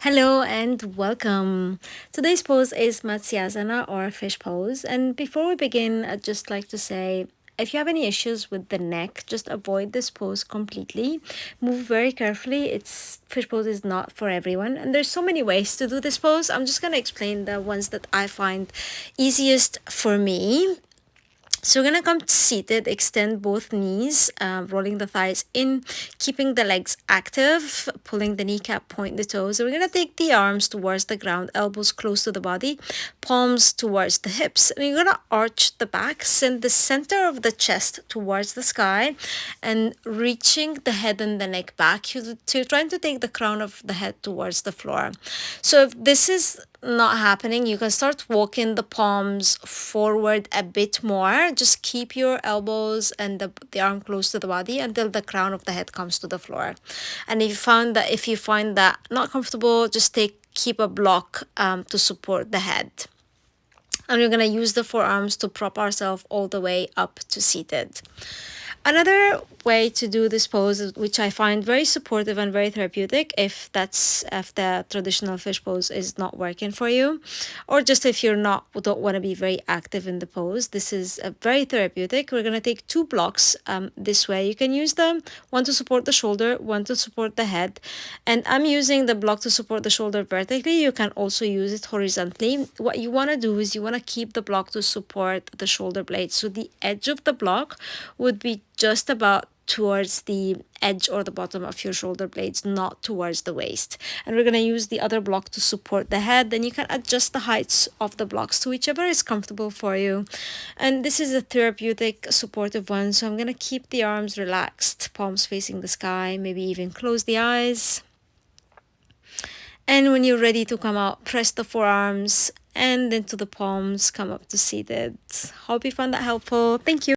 Hello and welcome. Today's pose is Matsyasana or fish pose. And before we begin, I'd just like to say if you have any issues with the neck, just avoid this pose completely. Move very carefully. It's fish pose is not for everyone. And there's so many ways to do this pose. I'm just gonna explain the ones that I find easiest for me. So we're gonna come seated, extend both knees, rolling the thighs in, keeping the legs active, pulling the kneecap, point the toes. So we're gonna take the arms towards the ground, elbows close to the body, palms towards the hips. And you're gonna arch the back, send the center of the chest towards the sky, and reaching the head and the neck back. So you're trying to take the crown of the head towards the floor. So if this is not happening, you can start walking the palms forward a bit more. Just keep your elbows and the arm close to the body until the crown of the head comes to the floor. And if you find that not comfortable, just keep a block to support the head. And we're gonna use the forearms to prop ourselves all the way up to seated. Another way to do this pose, which I find very supportive and very therapeutic, if the traditional fish pose is not working for you, or just if don't want to be very active in the pose, this is a very therapeutic. We're gonna take two blocks this way. You can use them one to support the shoulder, one to support the head, and I'm using the block to support the shoulder vertically. You can also use it horizontally. What you want to do is you want to keep the block to support the shoulder blades. So the edge of the block would be just about towards the edge or the bottom of your shoulder blades, not towards the waist. And we're going to use the other block to support the head. Then you can adjust the heights of the blocks to whichever is comfortable for you. And this is a therapeutic, supportive one. So I'm going to keep the arms relaxed, palms facing the sky, maybe even close the eyes. And when you're ready to come out, press the forearms and into the palms, come up to seated. Hope you found that helpful. Thank you.